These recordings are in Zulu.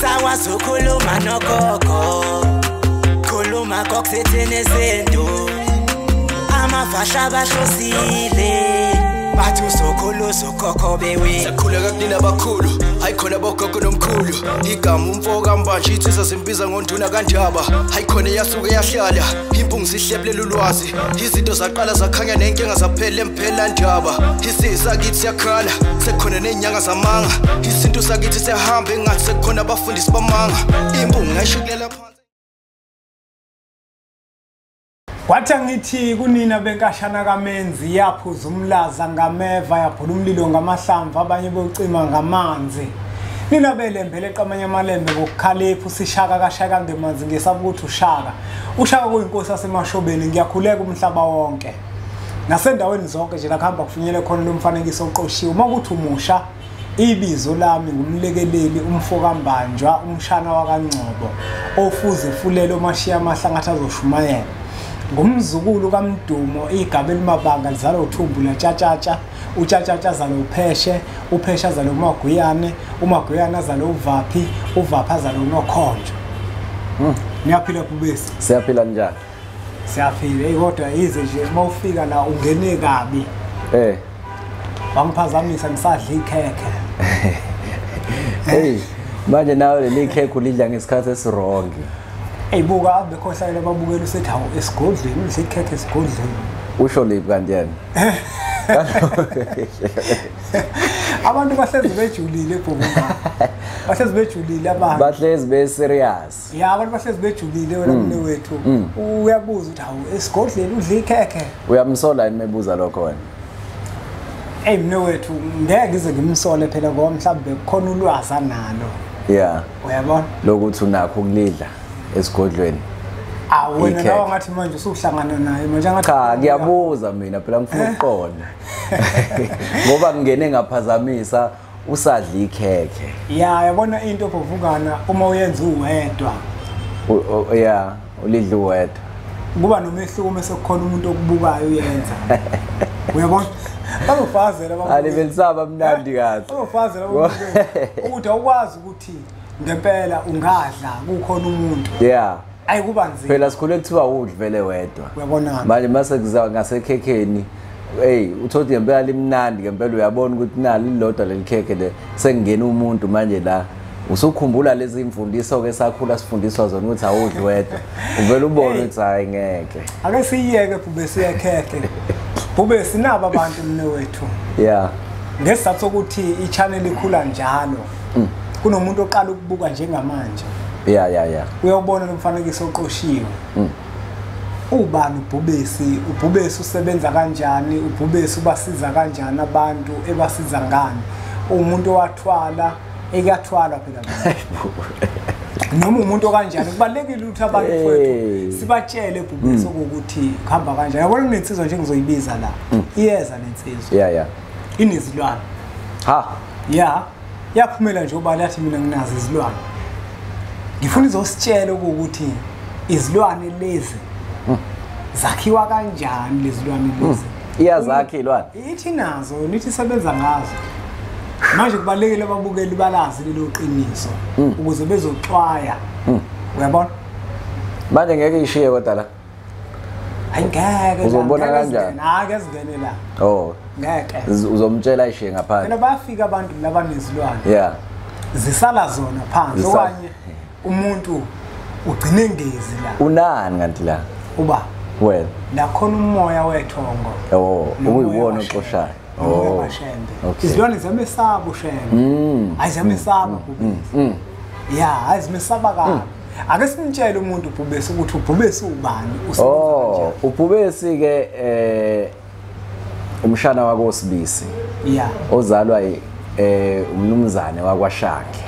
Usakwazi ukukhuluma nogogo, khuluma kokusethene izinto, amavasha abahlosile bathi usokhuluza ukhokho bewe. Sakhuleka kunina abakhulu, hayi khona bogogo nomkhulu. Igama umfoka mbanje ithi sasimbiza ngonduna kanjaba. Hayi khona yasuke yahlala, impungu sihlebelela ulwazi. Izinto zaqala zakhanya nenkinga zaphela emphela njaba. Isisa kithi siyakhala, sekukhona nenyanga zamanga. Izinto sakithi siyahamba engathi sekukhona abafundisi bamanga. Impungu ngayishikelela phansi. Wathi ngithi kunina benkashana kaMenzi yaphuza umlaza ngameva yaphula umlilo ngamahlamvu abanye bocima ngamanzi. Nina belembele eqamanya amalembe ngokukhalephu sishaka kashaka ngemanzi ngesabuthi ushaka. Ushaka kuyinkosi yasemashobeni ngiyakhuleka umhlaba wonke. Nasendaweni zonke nje lakhamba kufinyele khona lo mfanekiso oqoshiwe uma kuthi umusha ibizo lami ngumlekeleli umfoka mbanjwa umshana wakaNgcobo ofuze fulelo mashiya amahlangatha azoshumayela. Ngumzukulu kaMdumo igaba elimabanga lizala uThumbu laTshatshatsha, uTshatshatsha zalo uPheshe, uPheshe zalo uMaguyane, uMaguyane zalo uVaphi, uVaphi zalo uNokhonjo. Niyaphila kubesi? Siyaphila njani? Siyaphila, kodwa yize nje mawufika la ungene kabi. Wangiphazamisa ngisadla ikhekhe. Hey, manje nawe le khekhe ulidla ngesikhathi esirongi. Eyibuka abekhohlayela babukela usethi hawo esigodleni udle ikhekhe esigodleni. Usho lipi kanti yena? Abantu bahlezi bejulile ebhokuma. Bahlezi bejulile abantu. Bahlezi be serious. Ya abantu bahlezi bejulile wena mne wethu. Uyabuza ukuthi hawo esigodleni udle ikhekhe. Uyamsola yini mebuza lokho wena? Mne wethu ngeke ngize ngimsole phela ngoba mhlawumbe khona ulwazi nalo. Yeah. Uyabona? Lokuthi unakho ukulidla esigodlweni. Wena nawe ngathi manje usuhlangana naye manje ngathi cha ngiyabuza mina phela ngifuna ukuqonda. Ngoba ngene ngaphazamisa usadla ikhekhe. Ya yabona into ovukana uma uyenza uwedwa. Yeah, ulidla uwedwa. Kuba nomehluko mase kukhona umuntu okubukayo uyenza. Uyabona? Bazofazela abantu. Alibelisaba mnandi kahle. Bazofazela abantu. Ukuthi awukwazi ukuthi ngempela ungadla kukhona umuntu. Yeah. Ayi kuba nzima. Phela sikhule kuthiwa udla vele wedwa. Uyabona? Manje mase kuza ngasekhekheni. Uthothi ngempela limnandi ngempela uyabona ukuthi nali lilodwa lelikhekhe le sengena umuntu manje la usukhumbula lezi imfundiso ke sakhula sifundiswa zona ukuthi awudli wedwa. Uvela ubone ukuthi hayi ngeke. Ake siyeke bube siyekhekhe. Bube sinaba abantu mne wethu. Yeah. Ngesizathu sokuthi i-channel ikhula njalo. Kunomuntu oqala ukubuka njengamanje. Yeah. Uyawubona lo mfanekiso oqoshiwe. Ubani uBhubesi usebenza kanjani, uBhubesi ubasiza kanjani abantu ebasiza ngani. Umuntu owathwala, ekathwala phela. Noma umuntu kanjani kubalekile ukuthi abantu kwethu sibatshele uBhubesi ukuthi khamba kanjani. Yabona kunensizwa nje ngizoyibiza la. Iyeza lensizwa. Yeah. Inizilwane. Ha. Yeah. Yaphumela nje ubali athi mina nginazo izilwane. Ngifuna izositshela ukuthi izilwane lezi zakhiwa kanjani lezilwane lezi. Iyazakha ilwane. Ithi nazo nithi sebenza ngazo. Manje kubalekile ababukeli balazi lelo qiniso ukuze bezoxwaya. Uyabona? Manje ngeke ishiye kodwa la. Angeke. Uzobona kanjani? Ngeke singene la. Ngeke. Uzomtshela ishiye ngaphandle. Phela bayafika abantu labanezilwane. Yeah. Zisala zona phansi okanye umuntu ugcine ngezi la. Unani kanti la? Uba wena la khona umoya wethongo. Ukuyiwona oxoshayo. Okay. Izilwane zamesaba ushembe. Ayizamesaba uBhubesi. Yeah, ayizamesaba kabi. Ake simtshele umuntu uBhubesi ukuthi uBhubesi ubani usebenza kanjani. uBhubesi ke umshana wakoSibisi. Yeah. Ozalwa umnumzane wakwaShakhe.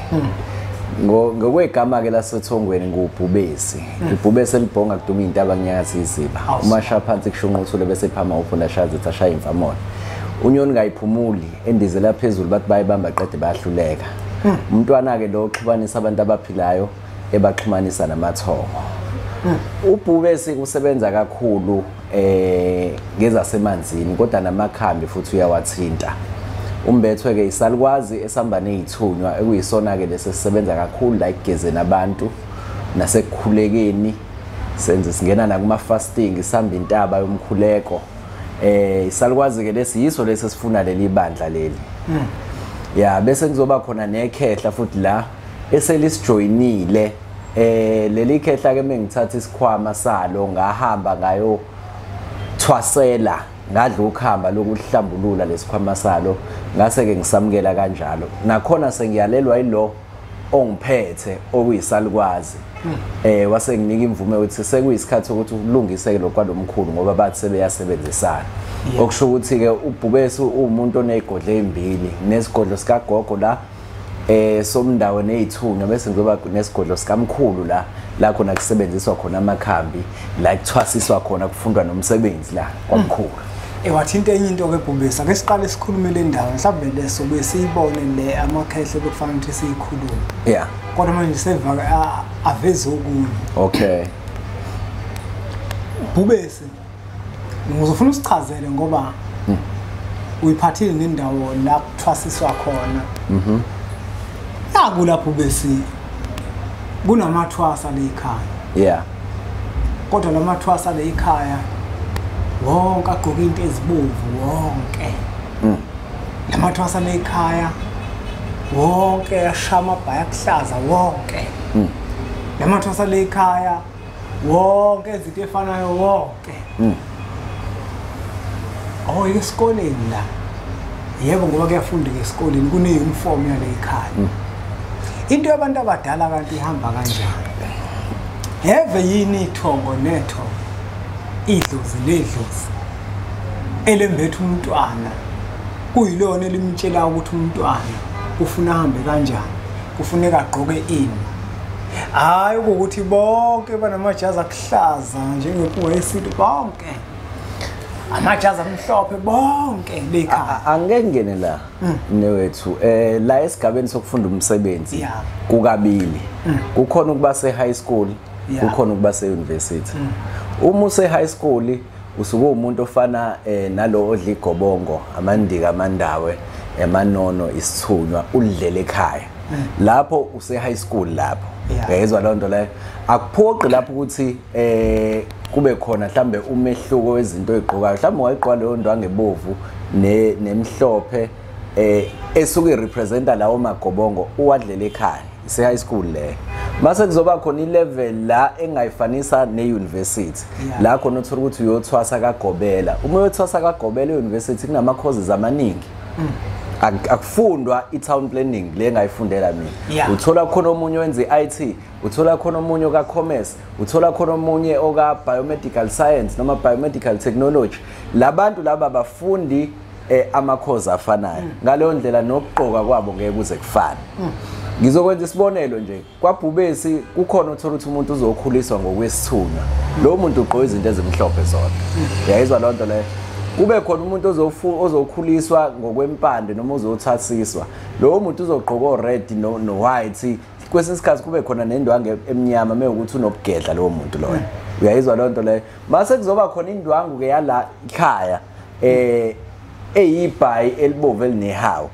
Ngokwegama ke lasethongweni nguBhubesi. uBhubesi elibhonga kuduma intaba kunyakaza iziba. Umasha phansi kushunquthule bese phama ufunda shazi thashaya imfamona. Unyoni ngayiphumuli endizela phezulu bathi bayibamba qede bayahluleka. Umntwana ke lo oxhubanisa abantu abaphilayo ebaxhumanisa namathongo. uBhubesi usebenza kakhulu ngezasemanzini kodwa namakhambi futhi uyawathinta. umbethwe ke isalukazi esihamba nezithunywa ekuyisona ke lesesisebenza kakhulu la igezeni abantu nasekukhulekeni senze singena na kuma fasting sihamba intaba yomkhuleko isalukazi ke lesiyiso lesifuna leli bandla leli ya bese kuzoba khona nekhehla futhi la eselisijoinile leli khehla ke mengithatha isikhwama salo ngahamba ngayo thwasela ngadla ukuhamba lokuhlambulula lesikhwama salo ngase ke ngisamukela kanjalo nakhona sengiyalelwa yilo ongiphethe okuyisalukwazi wase nginika imvume ukuthi sekuyisikhathi ukuthi ulungise lo kwalomkhulu ngoba bathi sebeyasebenzisana okusho ukuthi ke ubhubesi umuntu onezigodlo ezimbili nesigodlo sikagogo la somndawo nezithunywa bese ngizoba nesigodlo sikamkhulu la khona kusebenziswa khona amakhambi la kuthwasiswa khona kufundwa nomsebenzi la kwamkhulu wathi into enye into ke Bhubesi ake siqale sikhulume le ndawo mhlawumbe leso besiyibone le amakhehle bekufanele ukuthi siyikhulume yeah kodwa manje sevaka aveze okunye okay Bhubesi ngizofuna usichazele ngoba uyiphathile nendawo la kuthwasiswa khona naku lapho Bhubesi kunamathwasa le ekhaya yeah kodwa lamathwasa le ekhaya wonke agqoka into ezibomvu wonke lamathwasa le ekhaya wonke ashama amabhaya kuhlaza wonke lamathwasa le ekhaya wonke izinto efanayo wonke esikoleni la yebo ngoba kuyafundeka esikoleni kune-uniform yale ekhaya into yabantu abadala kanti ihamba kanjani heve yini ithongo nethongo idlozi ledlozi elembethe umntwana kuyilona elimtshela ukuthi umntwana ufuna ahambe kanjani kufuneka agqoke ini hayi ukuthi bonke banamajazi akuhlaza njengepuwa yesintu bonke amajazi amhlophe bonke lekhaya angeke ngene la newethu la esigabeni sokufunda umsebenzi kukabili kukhona ukuba se high school kukhona ukuba se university uma use high school usuke umuntu ofana nalo odla igobongo amandika amandawe emanono isithunywa udlela ekhaya lapho use high school lapho uyezwa lonto le akuphoqi lapho ukuthi kube khona mhlambe umehluko wezinto ezigqokayo mhlambe wayiqwa leyo ndwangu ebovu nemhlophe esuke representa lawo magobongo uwadlela ekhaya ise high school le mase kuzoba khona ilevel la engayifanisa neuniversity la khona uthola ukuthi uyothwasa kaGobela uma uyothwasa kaGobela euniversity kunama courses amaningi akufundwa i-town planning le engayifundela mina uthola khona omunye wenze i-IT uthola khona omunye ka commerce uthola khona omunye oka biomedical science noma biomedical technology labantu laba bafundi ama course afanayo ngaleyo ndlela nokugqoka kwabo ngeke kuze kufane ngizokwenza isibonelo nje kwaBhubesi kukhona uthola ukuthi umuntu uzokhuliswa ngokwesithunywa lo muntu ugqoka izinto ezimhlophe zona yayizwa lonto le kube khona umuntu ozokhuliswa ngokwempande noma uzothasiswa lo muntu uzogqoka red no white kwesinye isikhathi kube khona nendwangu emnyama mekuthi unobugedla lo muntu loyo uyayizwa lonto le mase kuzoba khona indwangu ke yala ekhaya eyibhayi elibovu elinehawu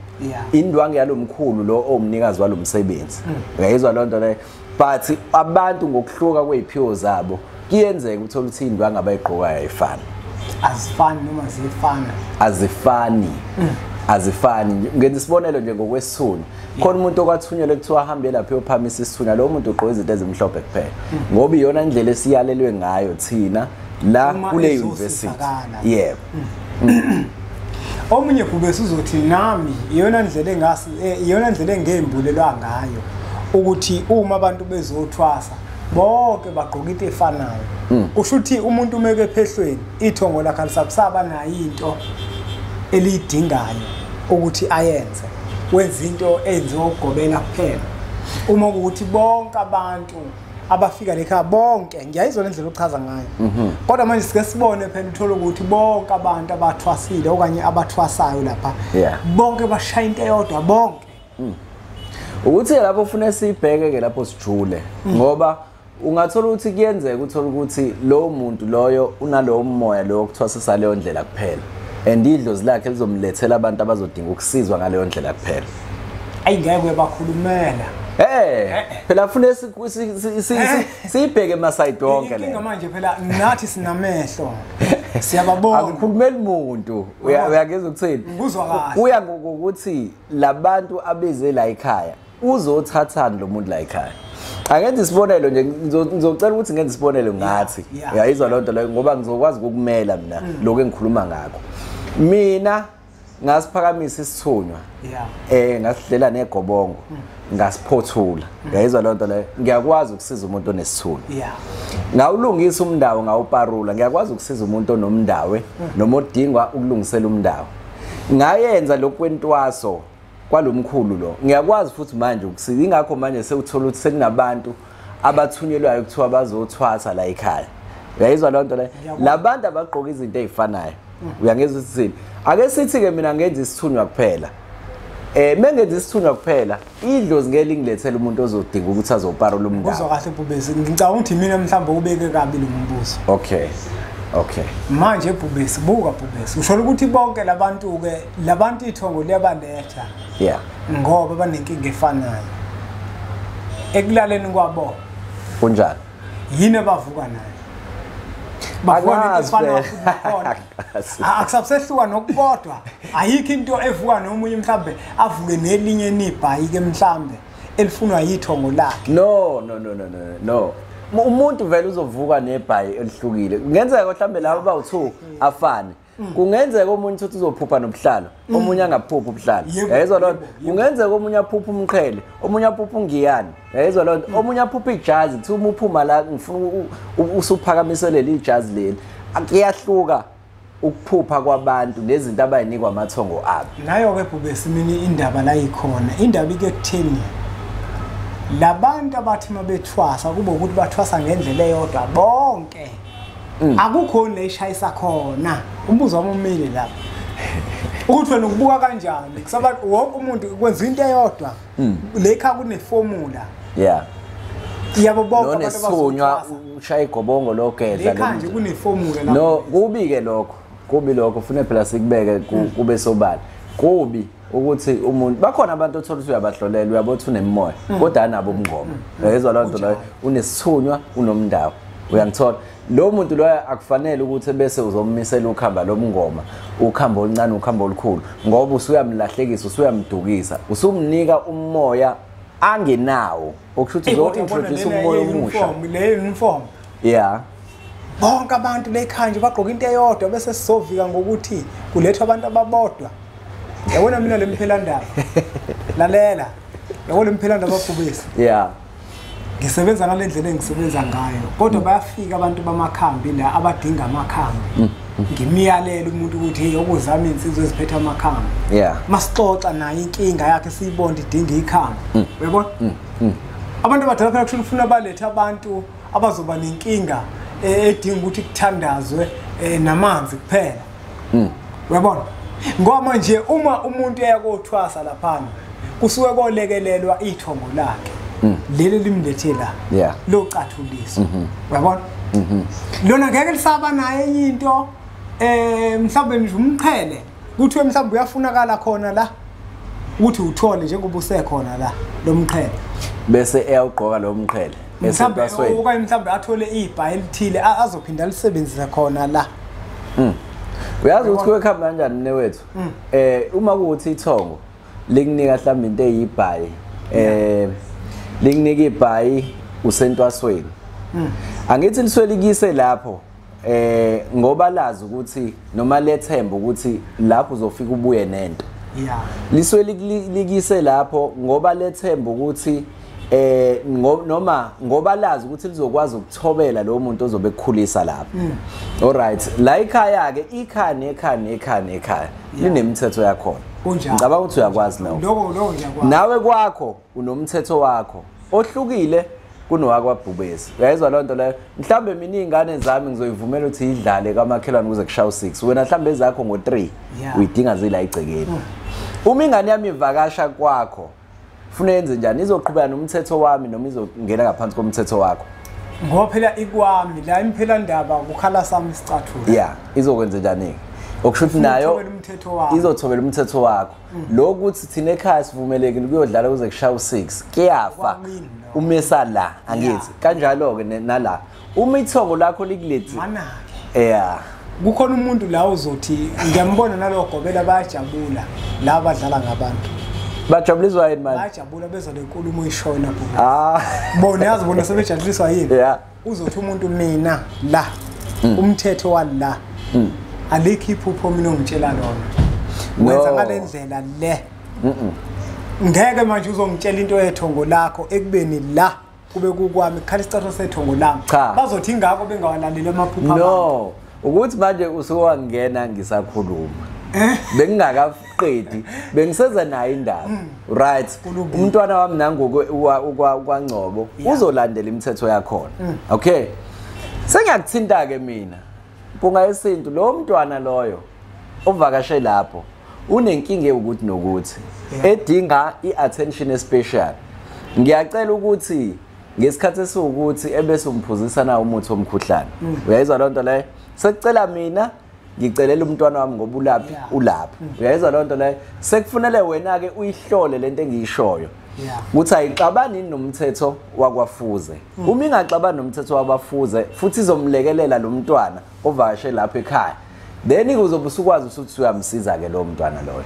indwangu yalomkhulu lo omnikazi walomsebenzi uyayizwa lonto le but abantu ngokuhluka kweziphiwo zabo kuyenzeka uthola ukuthi indwangu abayigqokayo ayifani azifani noma zifana azifani ngenza isibonelo nje ngokwesithunywa khona umuntu okwathunyelwe kuthiwa ahambe lapha eyophamisa isithunywa lo muntu ugqoka izinto ezimhlophe kuphela ngoba iyona indlela esiyalelwe ngayo thina la kule university yebo omunye Bhubesi uzothi nami iyona ndlela engembulelwa ngayo ukuthi uma abantu bezothwasa bonke bagqoka into efanayo kusho ukuthi umuntu umeke ephehlweni ithongo lakhe lisabusaba nayo into elidingayo ukuthi ayenze wenza into ezogobela kuphela uma ukuthi bonke abantu abafika lekhaya bonke ngiyayizwa lendlela ochaza ngayo kodwa manje sike sibone phela uthola ukuthi bonke abantu abathwasile okanye abathwasayo lapha bonke bashaya into eyodwa bonke ukuthi lapho ufuna sibheke ke lapho sijule ngoba ungathola ukuthi kuyenzeka uthola ukuthi lo muntu loyo unalowo moya lo okuthwasisa leyo ndlela kuphela and idlozi lakhe lizomlethela abantu abazodinga ukusizwa ngaleyo ndlela kuphela. Ayingeke bakhulumela. Phela ufune sibheke emasayidi wonke le. Inkinga manje phela nathi sinamehlo. Siyababona. Akukhulumeli umuntu. Uyangeza ukuthini? Ngizwa kahle. Uya ngokuthi labantu abeze la ekhaya uzothathana lo muntu la ekhaya. Angenza isibonelo nje ngizocela ukuthi ngenze isibonelo ngathi. Uyayizwa lonto leyo ngoba ngizokwazi ukumela mina lokho engikhuluma ngakho. Mina ngasiphakamisa isithunywa. Ngasidlela negobongo. Ngasiphothula. Uyayizwa lonto leyo. Ngiyakwazi ukusiza umuntu onesithunywa. Ngawulungisa umndawo ngawuparula. Ngiyakwazi ukusiza umuntu onomndawe noma odingwa ukulungisela umndawo. Ngayenza lokwentwaso kwalomkhulu lo. Ngiyakwazi futhi manje ukusiza ingakho manje sewuthola ukuthi sekunabantu abathunyelwayo kuthiwa bazothwasa la ekhaya. Uyayizwa lonto leyo. Labantu abagqoka izinto ezifanayo. Uyangeza ukuthi ake sithi ke mina ngenza isithunywa kuphela. Mengenza isithunywa kuphela, idlozi ngeke lingilethele umuntu ozodinga ukuthi azoparula umndawo. Uzwa kahle Bhubesi, ngicabanga ukuthi mina mhlawumbe ubeke kabi lo mbuzo. Okay. Manje Bhubesi, buka Bhubesi. Usho ukuthi bonke labantu ke, labantu ithongo liyabaletha. Ngoba banenkinga efanayo. Ekulaleni kwabo. Kunjani? Yini abavuka nayo? Bafuna ifana khona. Akusabesehluka nokubodwa. Ayikho into evuka nomunye mhlambe avuke nelinye nibhayi ke mhlambe elifunwa yithongo lakhe. No. Umuntu vele uzovuka nebhayi elihlukile. Kungenzeka mhlambe labo bawu2 afane. Kungenzeka omunye uthi uzophupha nobuhlalo, omunye angaphupha ubuhlalo. Yayizwa lonto. Kungenzeka omunye aphupha umqhele, omunye aphupha ungiyani. Yayizwa lonto. Omunye aphupha ijazi, kuthi uma uphuma la ngifuna usuphakamiselela ijazi leli. Akuyahluka ukuphupha kwabantu nezinto abayinikwa amathongo abo. Nayo ke Bhubesi mina indaba la ikhona. Indaba ike kutheni labantu abathi mabethwasa kube ukuthi bathwasa ngendlela eyodwa bonke. Akukho leshayisa khona. Umbuzo wami umile lapha. Ukuthi wena ukubuka kanjani? Kusabantu wonke umuntu kwenza into eyodwa. Lekha kuneformula. Yabo bonke abantu abasithunywa ushaya igobongo lokudla lekha nje kuneformula lapha. No, kubi ke lokho. Kubi lokho ufune phela sikubeke kube sobala. Kubi ukuthi umuntu bakhona abantu othola ukuthi uyabahlolela uyabothi unemoya kodwa anabo umngoma. Uyezwa lonto leyo unesithunywa unomndawo. Uyangithola lo muntu lo akufanele ukuthi bese uzomisela ukhamba lomngoma ukhamba oluncane ukhamba olukhulu ngoba usuyamlahlekisa usuyamdukisa usumnika umoya angenawo okusho ukuthi uzo-introduce umoya omusha le uniform bonke abantu lekhanje bagqoka into eyodwa bese sizovika ngokuthi kulethwa abantu ababodwa. Yabona mina lemphelandaba lalela yabona lemphelandaba Bhubesi. Ngisebenza ngalendlela engisebenza ngayo kodwa bayafika abantu bamakhambi la abadinga amakhambi. Ngimiyalelo umuntu ukuthi hey okuzama insizwe eziphethe amakhambi. Masixoxa naye inkinga yakhe siyibonda idinga ikhambi. Uyabona? Abantu abadala phela kusho baletha abantu abazoba nenkinga edinga ukuthi kuthandazwe namanzi kuphela. Uyabona? Ngoba manje uma umuntu eyakothwasa lapha kusuke kolekelelwa ithongo lakhe. Leli limlethe la lo cathuliso uyabona lona ngeke lisaba naye into mhlawumbe nje umqhele kuthi mhlawumbe uyafunakala khona la ukuthi uthole njengoba usekhona la lo mqhele bese eyawugqoka lo mqhele esentwasweni okanye mhlawumbe athole ibhayi elithile azophinda lisebenzisa khona la. Uyazi ukuthi kukhamba kanjani newethu uma kuthi ithongo likunika mhlawumbe into eyibhayi likunika ibhayi usentwasweni. Angithi liswelikise lapho ngoba lazi ukuthi noma lethemba ukuthi lapho uzofika ubuye nento. Liswelikise lapho ngoba lethemba ukuthi noma ngoba lazi ukuthi lizokwazi ukuthobela lo muntu ozobe ekukhulisa lapho. Alright, la ekhaya ke ikhaya linemithetho yakhona. Ngicabanga ukuthi uyakwazi nawe. Nawe kwakho unomthetho wakho ohlukile kunowakwa Bhubesi. Uyayizwa lonto leyo. Mhlambe mina izingane zami ngizoyivumela ukuthi idlale kamakhelwane ukuze kushaye 6. Wena mhlambe ezakho ngo3 uyidinga zila igcekeni. Uma ingane yami ivakasha kwakho ufuna yenze njani? Izoqhubeka nomthetho wami noma izongena ngaphansi komthetho wakho? Ngoba phela ikwami la imphelandaba kukhala sami isicathulo. Izokwenza njani? okushuthi nayo izothobela umthetho wakho lokuthi thina ekhaya sivumelekile kuyodlala kuze kushaya u6 kuyafa umesa la angithi kanjalo ke nala uma ithongo lakho likulethi yeah kukhona umuntu la uzothi ngiyambona nalogobela bayajabula la abadlala ngabantu bajabulizwa yini manje bajabula bezwa lenkulumo ishoyo lapho bona yazi bona sebejabuliswa yini uzothi umuntu mina la umthetho wala alikho iphupho mina ongitshela lona wenza ngalendlela le ngeke manje uzongitshela into yethongo lakho ekubeni la kube kukwami khala isicathulo sethongo lami bazothi ingakho bengawalaleli amaphupho no ukuthi manje usukangena ngisakhuluma bengingakaqedi bengiseza nayo indaba right umntwana wami nangoku kwaNgcobo uzolandela imithetho yakhona okay sengiyakuthinta ke mina mpunga yesintu lo mntwana loyo ovakashe lapho unenkinga ukuthi nokuthi edinga iattention special ngiyacela ukuthi ngesikhathi esiwukuthi ebese umphuzisa na umuthi womkhuhlane uyayizwa lonto leyo sekucela mina ngicelela umntwana wami ngoba ulaphi ulapha uyayizwa lonto leyo sekufunele wena ke uyihlole lento engiyishoyo ukuthi ayixabani nomthetho wakwafuze uma ingaxabani nomthetho wabafuze futhi izomlekelela lo mntwana ovakashe lapha ekhaya then uzobe usukwazi ukuthi uyamsiza ke lo mntwana loyo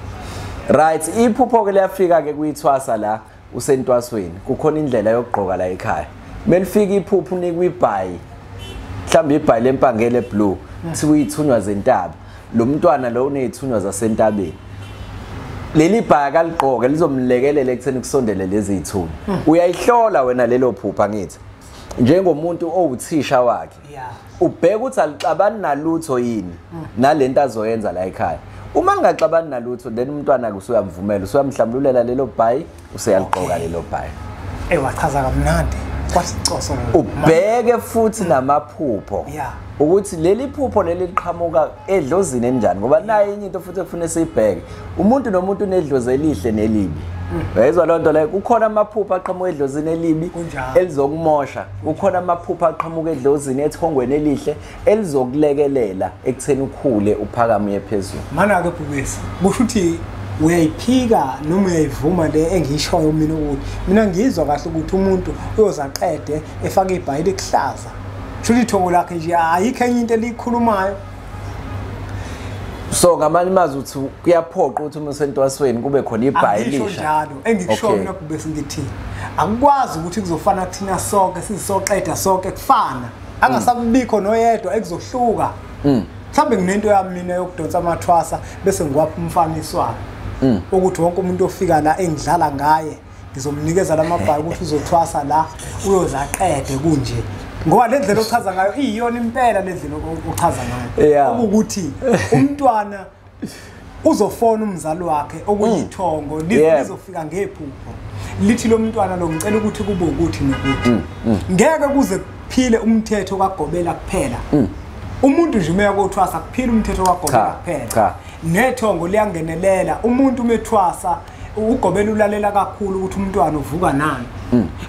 right iphupho ke liyafika ke kuyithwasa la usentwasweni kukhona indlela yokugqoka la ekhaya melifika iphupho unikwe ibhayi mhlawumbe ibhayi lempangele blue kuthiwa ithunywa zentaba lo mntwana lo unezithunywa zasentabeni leli bhaya kaligqoke lizomlekelela ekutheni kusondele lezi zithunywa uyayihlola wena lelo phupha ngithi njengomuntu owuthisha wakhe ubheka ukuthi alixabani nalutho yini nalento azoyenza la ekhaya uma ngingaxabani nalutho then umntwana ke usuyamvumela usuyamhlambululela lelo bhayi useyaliqoka lelo bhayi wachaza kamnandi kwasicoso ubheke futhi namaphupho ukuthi leli phupho leli liqhamuka edlozini enjani ngoba nayo enye into futhi ekufanele siyibheke umuntu nomuntu unedlozi elihle nelibi uyayizwa lonto leyo kukhona amaphupho aqhamuka edlozini elibi elizokumosha kukhona amaphupho aqhamuka edlozini ethongweni elihle elizokulekelela ekutheni ukhule uphakame phezulu mana ke bhubesi kusho ukuthi uyayiphika noma uyayivuma le engiyishoyo mina ukuthi mina ngizwa kahle ukuthi umuntu uyozaqede efaka ibhayili ekuhlaza shuthi ithongo lakhe nje ayikho enye into elikhulumayo so ngamanye mazi uthi kuyaphoqa ukuthi uma usentwasweni kube khona ibhayili lisha njalo engikushoyo mina bhubesi ngithi akukwazi ukuthi kuzofana kuthina sonke sizoqeda sonke kufana angasabikho noyedwa ekuzohluka mhlambe nginento yami mina yokudonsa amathwasa bese ngiwapha umfaniso wami ukuthi wonke umuntu ofika la engidlala ngaye ngizomnikeza lamabhali ukuthi uzothwasa la uyozaqede kunje ngoba le ndlela ochaza ngayo iyona impela le ndlela ochaza ngayo ukuthi umntwana uzofona umzali wakhe okuyithongo lizofika ngephupho lithi lo mntwana lo ngicela ukuthi kube ukuthi nokuthi ngeke kuze kuphile umthetho kaGobela kuphela umuntu nje umeya kothwasa kuphila umthetho kaGobela kuphela nethongo liyangenelela umuntu umethwasa uGobela ulalela kakhulu ukuthi umntwana uvuka nani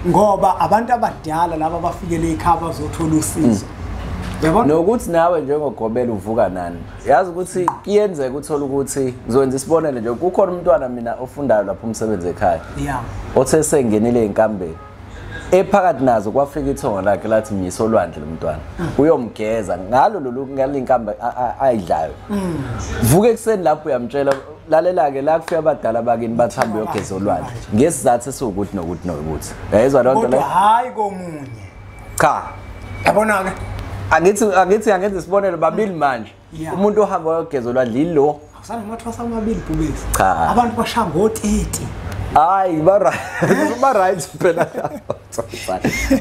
ngoba abantu abadala laba bafikele ekhaya bazothola usizo yabona nokuthi nawe njengoGobela uvuka nani yazi ukuthi kuyenzeka uthola ukuthi ngizokwenza isibonelo nje kukhona umntwana mina ofundayo lapha umsebenzi ekhaya othe sengenile inkambeni ephakathi nazo kwafika ithongo lakhe lathi miyisolwandle lo mntwana uyomgeza ngalo lolu ngalinkamba ayidlayo vuke ekseni lapho uyamtshela lalela ke la kufika abadala bakini bathamba uyogeza olwandle ngesizathu esiwukuthi nokuthi yayizwa lonto le hayi komunye cha yabona ke angithi isibonelo babili manje umuntu ohamba uyogeza olwandle yilo awusana amathwasa amabili bhubesi abantu bashaya ngo30 hayi ba right phela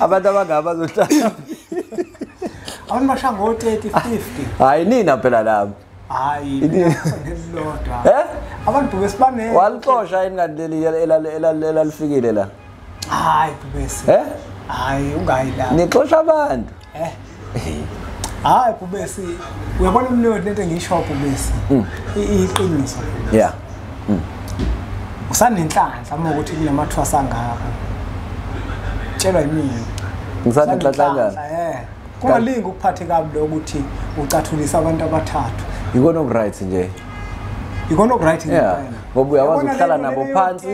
abantu abangaba bazohlala abantu bashaya ngo30 50 hayi nina phela lapho hayi ngelilodwa abantu besibane walixosha ingandleli elalifikile la hayi bhubesi hayi ungayila nixosha abantu hayi bhubesi uyabona umnotho lento engiyisho bhubesi iqiniso usanenhlanhla uma ukuthi kunamathwasa ngakho tshelwa yimini ngisanenhlanhla kungalingi ukuphathe kabi lo ukuthi ucathulisa abantu abathathu ikona okuright nje ikona okuright ngempela ngoba uyakwazi ukuhlala nabo phansi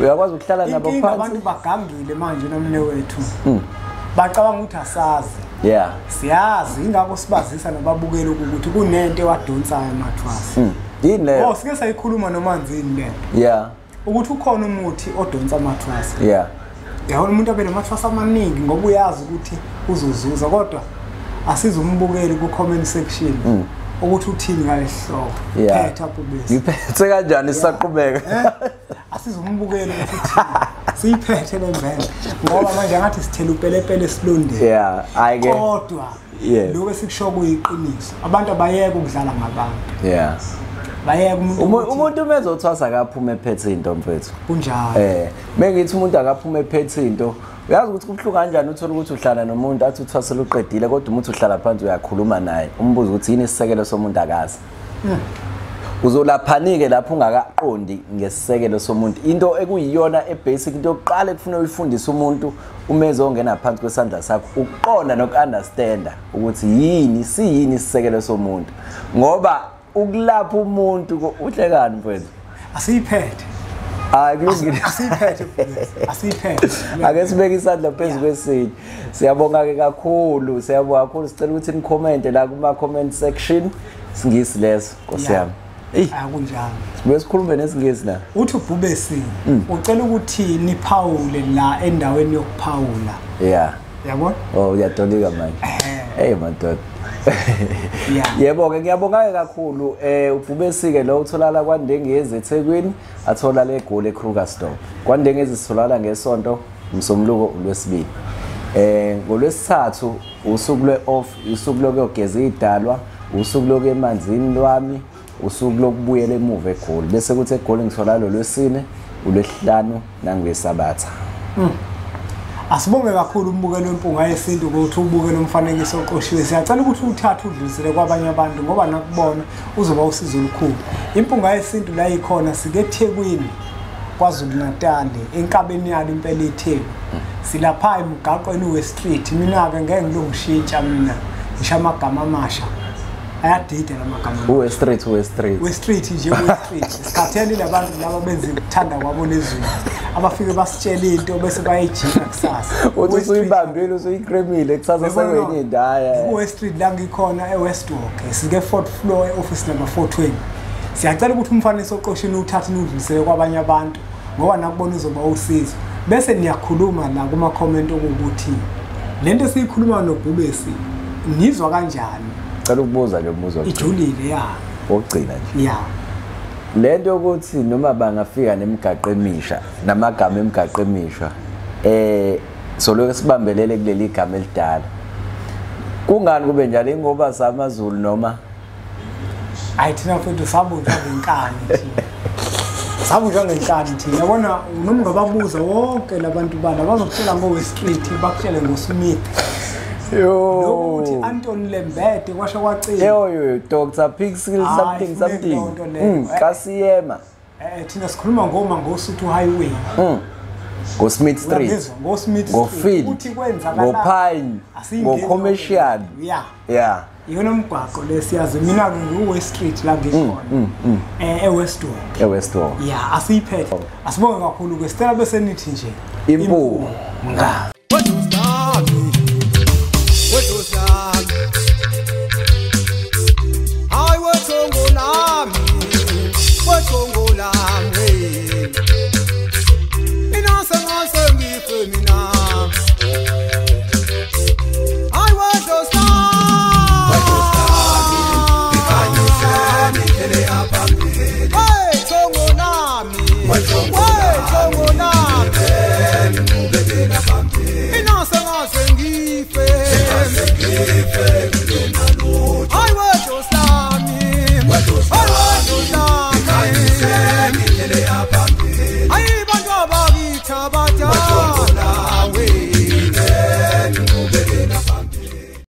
uyakwazi ukuhlala nabo phansi abantu bagangile manje nomne wethu bacabanga ukuthi asazi siyazi ingakho sibazisa nababukeli ukuthi kunento ewadonsayo emathwasa yini leyo sike sayikhuluma nomanzini le ukuthi ukhona umuthi odonsa amathwasa yabona umuntu abene amathwasa amaningi ngoba uyazi ukuthi uzozuza kodwa asizumbukeli ku comment section ukuthi uthini ngalesihloko phetha ubese ngiphethe kanjani sisaqhubeka asizumbukeli ukuthi uthini siyiphethe lembele ngoba manje ngathi sithela upelepele esilondeni kodwa lokho esikusho kuyiqiniso abantu abayeke ukudlala ngabantu bayeke umuntu umezothwasa akaphuma ephethe into mfethu kunjalo mengithi umuntu akaphuma ephethe into uyazi ukuthi kubhlungu kanjani uthola ukuthi uhlala nomuntu athi uthwasela uqedile kodwa umuntu uhlala phansi uyakhuluma naye umbuzo ukuthi yini isisekelo somuntu akazi uzolaphanike lapho ungakaqondi ngesisekelo somuntu into ekuyiyona ebasic into yokuqala ekufuna uyifundise umuntu umeze ongena phansi kwesandla sakho ukuqonda nokunderstanda ukuthi yini siyini isisekelo somuntu ngoba ukulapha umuntu uhlekani mfethu asiyiphethe kulungile asiphethe ake sibeke isandla phezulu kwesinye siyabonga ke kakhulu sicela ukuthi ni comment la kuma comment section singisi leso Nkosi yami akunjalo sibe sikhulume nesingisi la uthi ubhubesi ucela ukuthi niphawule la endaweni yokuphawula yabona uyatolika manje madoda yebo ke ngiyabonga kakhulu ubhubesi ke lo utholala kwaNdengezi eThekwini athola le egoli eKrugerstone kwaNdengezi sitholala ngesonto umsombuluko lwesibili ngolwesithathu usuku lwe-off usuku lokugeza idalwa usuku lokemanzini lwami usuku lokubuyela emuva eGoli bese kuthi eGoli ngithola lo lwesine uLwesihlanu nangeSabatha asibonge kakhulu umbukelo wempunga yesintu ukuthi ubukele umfanekiso oqoshiwe siyacela ukuthi uthathe udlulisele kwabanye abantu ngoba nakubona uzoba usizo olukhulu impunga yesintu la ikhona sike eThekwini kwaZulu Natal enkabeni yalo impela iTheku silapha emgaqweni weStreet mina ke ngeke ngilungishintsha mina ngisho amagama amasha ayadida lamagama weStreet weStreet nje weStreet sikhathele labantu laba benza ukuthanda kwabo lezulu abafike basitshela into bese bayijika kusasa uthi uyibambile usuyikremile kusasa sekwenye indaya weStreet la ngikhona eWestwalk sike 4th floor eoffice number 420 siyacela ukuthi umfanekiso oqoshini uthathe udlulisele kwabanye abantu ngoba nakubona uzoba usizo bese niyakhuluma la kuma comment ukuthi lento siyikhuluma noBhubesi nizwa kanjani cela ukubuza nje umbuzo ijulile ogcina nje lento ukuthi noma bangafika nemigaqo emisha namagama emigaqo emisha soloke sibambelele kuleli igama elidala kungani kube njalo ingoba samaZulu noma thina futhi sabunjwa ngenkani thina sabunjwa ngenkani thina yabona noma ngababuza wonke labantu bana bazokutshela ngoweStreet bakutshele ngoSmith ukuthi Anton Lembede kwasho kwacela Dr Pixel something Kasiyema thina sikhuluma ngoma ngoSuthu Highway ngoSmith Street ngoField uthi kwenzakala ngoPine ngoCommercial yona umgwaqo lesiyazi mina ngiweStreet la ngikhona eWestwalk asiyiphethe asibonge kakhulu ke sicela bese nithi nje impunga I